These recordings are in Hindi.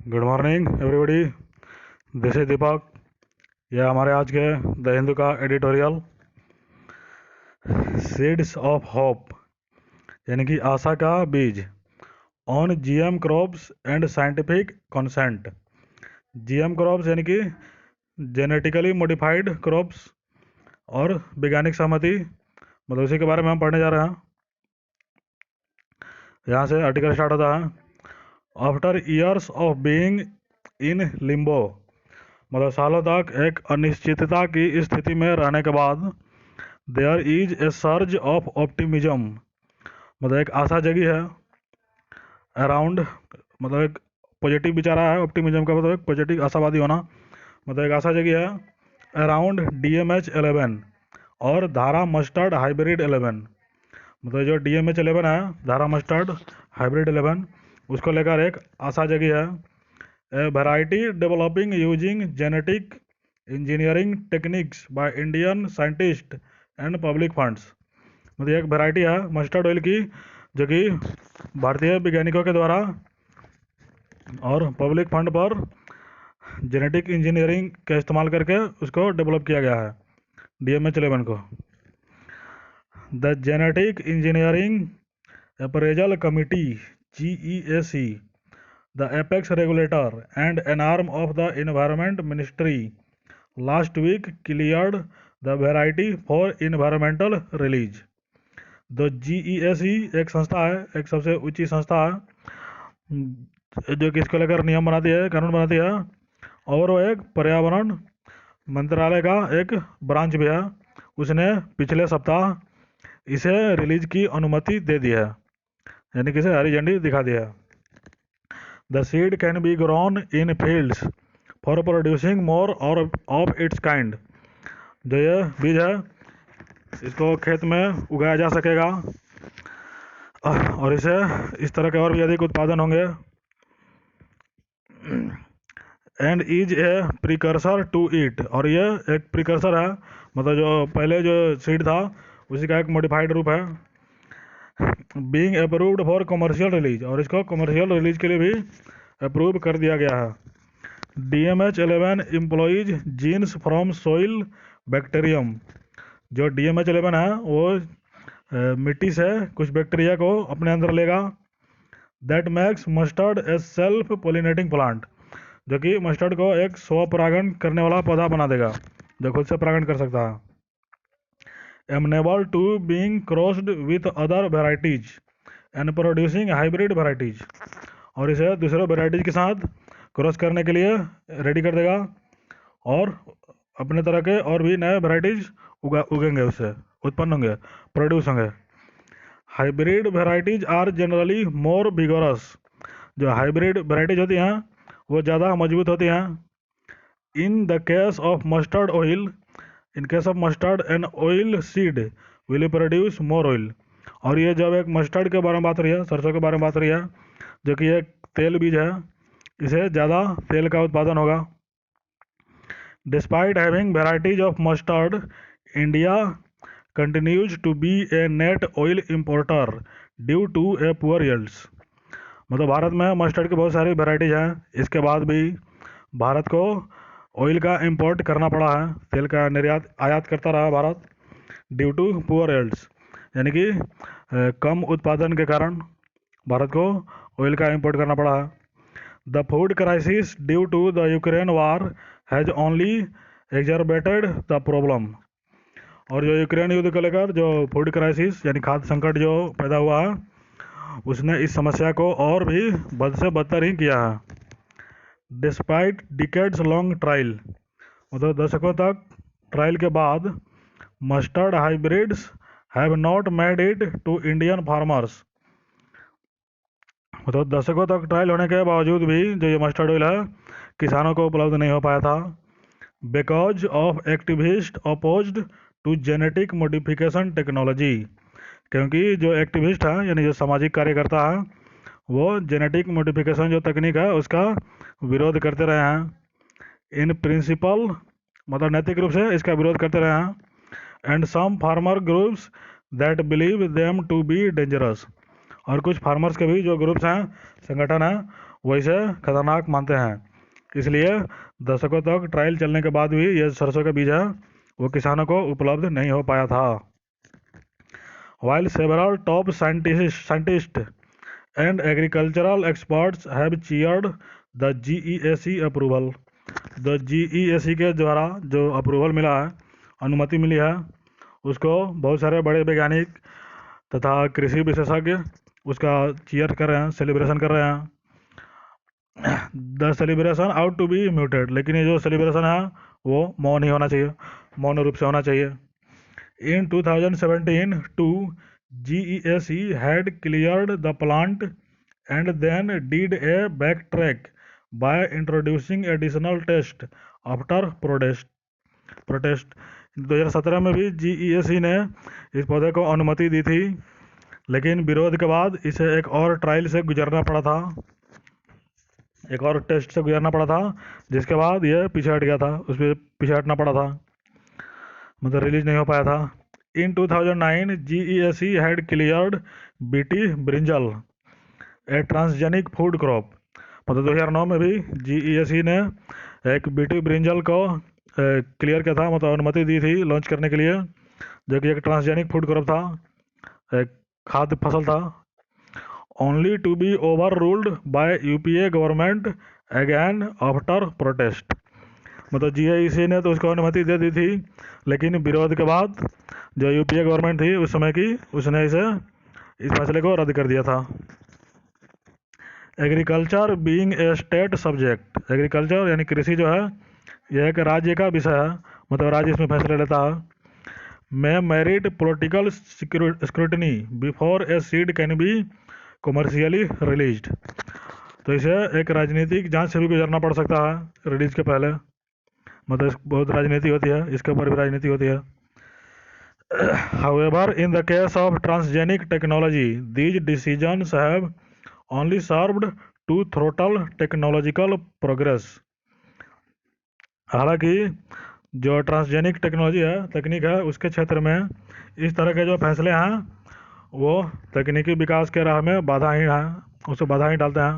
Good morning everybody. This is Deepak. यह हमारे आज के द हिंदू का एडिटोरियल सीड्स ऑफ होप यानी कि आशा का बीज on GM crops and scientific consent. GM crops यानी कि जेनेटिकली मॉडिफाइड क्रॉप्स और वैज्ञानिक सहमति, मतलब उसी के बारे में हम पढ़ने जा रहे हैं। यहाँ से आर्टिकल स्टार्ट होता है। After years of being in Limbo, मतलब सालों तक एक अनिश्चितता की स्थिति में रहने के बाद there is a surge of optimism, मतलब एक आशा जगी है अराउंड, मतलब एक पॉजिटिव विचार है। ऑप्टिमिज्म का मतलब एक पॉजिटिव आशावादी होना, मतलब एक आशा जगी है अराउंड DMH11 और धारा मस्टर्ड हाइब्रिड 11, मतलब जो DMH11 है धारा मस्टर्ड हाइब्रिड 11 उसको लेकर एक आशा जगी है। A variety developing using genetic engineering techniques by Indian scientists and public funds, मतलब एक वैरायटी है मस्टर्ड ऑयल की जो कि भारतीय वैज्ञानिकों के द्वारा और पब्लिक फंड पर जेनेटिक इंजीनियरिंग का इस्तेमाल करके उसको डेवलप किया गया है DMH11 को। The genetic engineering appraisal committee GEAC, the apex regulator and an arm of the environment ministry, last week cleared the variety for environmental release। तो GEAC एक संस्था है, एक सबसे ऊंची संस्था है जो कि इसको लेकर नियम बनाती है, कानून बनाती है, और वो एक पर्यावरण मंत्रालय का एक ब्रांच भी है। उसने पिछले सप्ताह इसे रिलीज की अनुमति दे दी है, यानी कि इसे हरी झंडी दिखा दी है। The seed can be grown in fields for producing more or of its kind। जो ये बीज है इसको खेत में उगाया जा सकेगा और इसे इस तरह के और भी अधिक उत्पादन होंगे। And is a precursor to it, और ये एक प्रिकर्सर है, मतलब जो पहले जो सीड था उसी का एक मॉडिफाइड रूप है। Being approved for commercial release, और इसको कमर्शियल रिलीज के लिए भी अप्रूव कर दिया गया है। DMH11 employs genes from soil bacterium, जो DMH11 है वो मिट्टी से कुछ बैक्टीरिया को अपने अंदर लेगा। That max mustard A self pollinating plant, जो कि मस्टर्ड को एक स्वपरागण करने वाला पौधा बना देगा जो खुद से परागण कर सकता है। Amenable to being crossed with other varieties and producing hybrid varieties, और इसे दूसरे वेराइटीज के साथ क्रॉस करने के लिए रेडी कर देगा और अपने तरह के और भी नए वेराइटीज उगेंगे, उससे उत्पन्न होंगे, प्रोड्यूस होंगे। Hybrid varieties are generally more vigorous, जो हाइब्रिड वेराइटीज होती हैं वो ज़्यादा मजबूत होती हैं। In the case of mustard oil, in case of mustard and oil seed will produce more oil, और ये जब एक मस्टर्ड के बारे में बात रही है, सरसों के बारे में बात रही है जो कि एक तेल बीज है, इसे ज़्यादा तेल का उत्पादन होगा। Despite having varieties of mustard, India continues to be a net oil importer due to a poor yields, मतलब भारत में मस्टर्ड की बहुत सारी वेराइटीज हैं, इसके बाद भी भारत को ऑयल का इंपोर्ट करना पड़ा है, तेल का निर्यात आयात करता रहा Bharat due to poor yields, यानी कि कम उत्पादन के कारण भारत को ऑयल का इंपोर्ट करना पड़ा है। The food crisis due to the Ukraine war has only exacerbated the problem, और जो यूक्रेन युद्ध को लेकर जो फूड क्राइसिस यानी खाद्य संकट जो पैदा हुआ है उसने इस समस्या को और भी बद से बदतर ही किया है। डिस्पाइट डिकेड्स लॉन्ग ट्रायल, मतलब दशकों तक ट्रायल के बाद mustard hybrids have not made it to Indian farmers, मतलब दशकों तक ट्रायल होने के बावजूद भी जो ये मस्टर्ड ऑयल है किसानों को उपलब्ध नहीं हो पाया था। Because of activist opposed to genetic modification technology, क्योंकि जो एक्टिविस्ट हैं यानी जो सामाजिक कार्यकर्ता हैं वो जेनेटिक मॉडिफिकेशन जो तकनीक है उसका विरोध करते रहे हैं। इन प्रिंसिपल, मतलब नैतिक रूप से इसका विरोध करते रहे हैं। And some farmer groups that believe them to be dangerous, और कुछ फार्मर्स के भी जो ग्रुप्स हैं, संगठन हैं, वो इसे खतरनाक मानते हैं। इसलिए दशकों तक ट्रायल चलने के बाद भी ये सरसों का बीज है वो किसानों को उपलब्ध नहीं हो पाया था। While several top scientists and agricultural experts have cheered the GEAC approval, the GEAC के द्वारा जो अप्रूवल मिला है, अनुमति मिली है, उसको बहुत सारे बड़े वैज्ञानिक तथा कृषि विशेषज्ञ उसका चीयर कर रहे हैं, सेलिब्रेशन कर रहे हैं। The celebration out to be muted, लेकिन ये जो सेलिब्रेशन है वो मौन ही होना चाहिए, मौन रूप से होना चाहिए। In 2017, GEAC had cleared the plant and then did a backtrack by introducing additional tests after protest। 2017 में भी GEAC ने इस पौधे को अनुमति दी थी, लेकिन विरोध के बाद इसे एक और ट्रायल से गुजरना पड़ा था, एक और टेस्ट से गुजरना पड़ा था, जिसके बाद ये पीछे हट गया था, उस पर पीछे हटना पड़ा था, मतलब रिलीज नहीं हो पाया था। In 2009, GEAC had cleared BT brinjal, a transgenic food crop। मतलब 2009 में भी GEAC ने एक BT ब्रिंजल को क्लियर किया था, मतलब अनुमति दी थी लॉन्च करने के लिए, जो कि एक ट्रांसजेनिक फूड क्रॉप था, एक खाद्य फसल था। Only to be overruled by UPA government again after protest. मतलब GEAC ने तो उसको अनुमति दे दी थी, लेकिन विरोध के बाद जो UPA गवर्नमेंट थी उस समय की, उसने इस फैसले को रद्द कर दिया था। Agriculture being a state subject, agriculture यानी कृषि जो है यह एक राज्य का विषय है, मतलब राज्य इसमें फैसले लेता है। में merit political scrutiny before a seed can be commercially released, तो इसे एक राजनीतिक जांच से भी गुजरना पड़ सकता है रिलीज के पहले, मतलब बहुत राजनीति होती है, इसके ऊपर भी राजनीति होती है। However, in the case of transgenic technology, these decisions have only served to throttle technological progress। हालांकि जो ट्रांसजेनिक टेक्नोलॉजी है, तकनीक है, उसके क्षेत्र में इस तरह के जो फैसले हैं वो तकनीकी विकास के राह में बाधा ही हैं, उसे बाधा ही डालते हैं।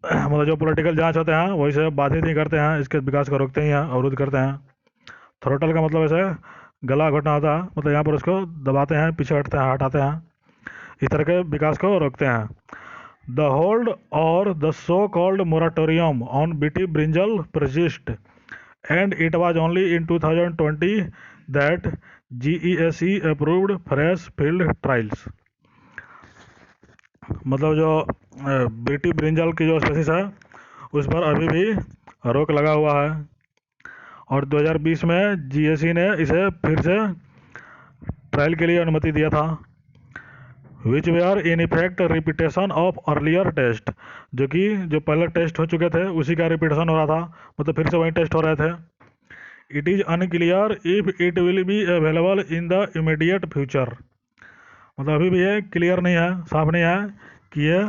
मतलब जो पॉलिटिकल जांच होते हैं वो इसे बाधित ही करते हैं, इसके विकास को रोकते ही हैं, अवरुद्ध करते हैं। थ्रोटल का मतलब ऐसे गला घोटना होता है, मतलब यहाँ पर उसको दबाते हैं, पीछे हटते हैं, हटाते हैं, इस तरह के विकास को रोकते हैं। द होल्ड और the so called moratorium on BT brinjal persist, and it was only in 2020 that GEAC approved fresh field trials। मतलब जो BT ब्रिंजल की जो स्पेसीज है उस पर अभी भी रोक लगा हुआ है, और 2020 में GEAC ने इसे फिर से ट्रायल के लिए अनुमति दिया था। Which were in effect repetition of earlier test, जो कि जो पहले टेस्ट हो चुके थे उसी का रिपीटेशन हो रहा था, मतलब फिर से वही टेस्ट हो रहे थे। It is unclear if it will be available in the immediate future, मतलब अभी भी ये क्लियर नहीं है, साफ नहीं है कि ये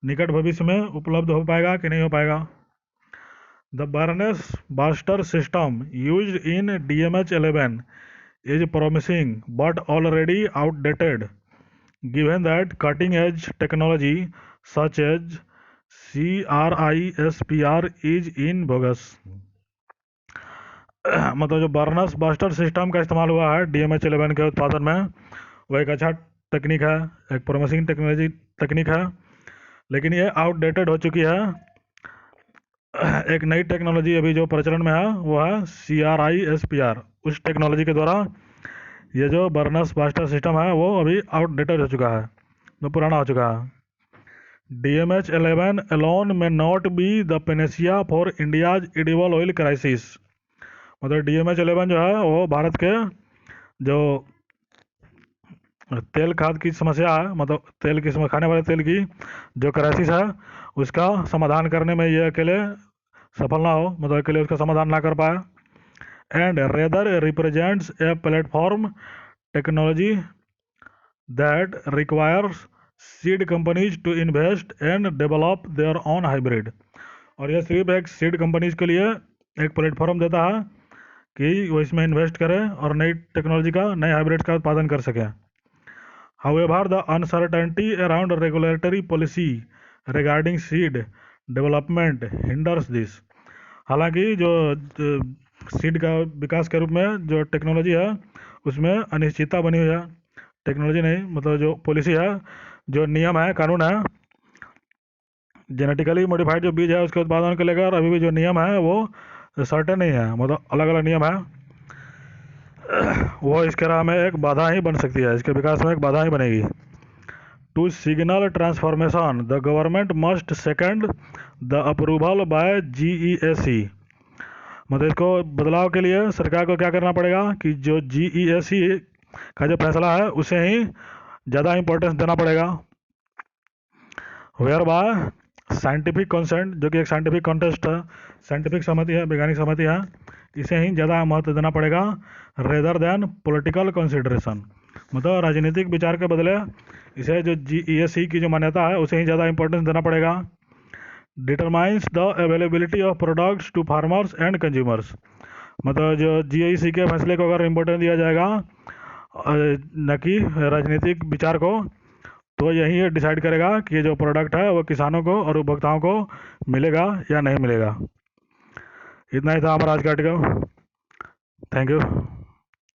निकट भविष्य में उपलब्ध हो पाएगा कि नहीं हो पाएगा। The Berners bastard system used in DMH11 is promising but already outdated given that cutting edge technology such as CRISPR is in bogus। मतलब जो बर्नस बास्टर सिस्टम का इस्तेमाल हुआ है DMH11 के उत्पादन में, वो एक अच्छा टेक्निक है, एक प्रोमिसिंग तकनीक है, लेकिन ये आउटडेटेड हो चुकी है। एक नई टेक्नोलॉजी अभी जो प्रचलन में है वो है CRISPR। उस टेक्नोलॉजी के द्वारा ये जो बर्नस बास्टर सिस्टम है वो अभी आउटडेटेड हो चुका है, तो पुराना हो चुका है। DMH11 alone may not be the panacea for India's edible oil crisis। मतलब DMH11 जो है वो भारत के जो तेल खाद की समस्या है, मतलब तेल की खाने वाले तेल की जो क्राइसिस है उसका समाधान करने में ये अकेले सफल ना हो, मतलब अकेले उसका समाधान ना कर पाए। And rather represents a platform technology that requires seed companies to invest and develop their own hybrid। और यह सिर्फ एक सीड कंपनीज के लिए एक प्लेटफॉर्म देता है कि वो इसमें इन्वेस्ट करें और नई टेक्नोलॉजी का, नए हाइब्रिड का उत्पादन कर सकें। However, the uncertainty around regulatory policy regarding seed development hinders this. हालांकि जो सीड का विकास के रूप में जो टेक्नोलॉजी है उसमें अनिश्चितता बनी हुई है। टेक्नोलॉजी नहीं, मतलब जो पॉलिसी है, जो नियम है, कानून है, जेनेटिकली मॉडिफाइड जो बीज है उसके उत्पादन को लेकर अभी भी जो नियम है वो सर्टेन नहीं है, मतलब अलग अलग नियम है, वो इसके राह में एक बाधा ही बन सकती है, इसके विकास में एक बाधा ही बनेगी। To signal transformation the government must second the approval by GEAC। मतलब इसको बदलाव के लिए सरकार को क्या करना पड़ेगा कि जो GEAC का जो फैसला है उसे ही ज़्यादा इंपॉर्टेंस देना पड़ेगा। वेयर बाय साइंटिफिक कंसेंट, जो कि एक साइंटिफिक कॉन्टेस्ट है, साइंटिफिक सहमति है, वैज्ञानिक सहमति है, इसे ही ज़्यादा महत्व देना पड़ेगा रेदर देन पॉलिटिकल कंसिडरेशन। मतलब राजनीतिक विचार के बदले इसे जो GEAC की जो मान्यता है उसे ही ज़्यादा इंपॉर्टेंस देना पड़ेगा। Determines the availability of products to farmers and consumers. मतलब जो GEAC के फैसले को अगर इम्पोर्टेंस दिया जाएगा न कि राजनीतिक विचार को, तो यही डिसाइड करेगा कि ये जो प्रोडक्ट है वो किसानों को और उपभोक्ताओं को मिलेगा या नहीं मिलेगा। इतना ही था हमारा आज का आर्टिकल। Thank you.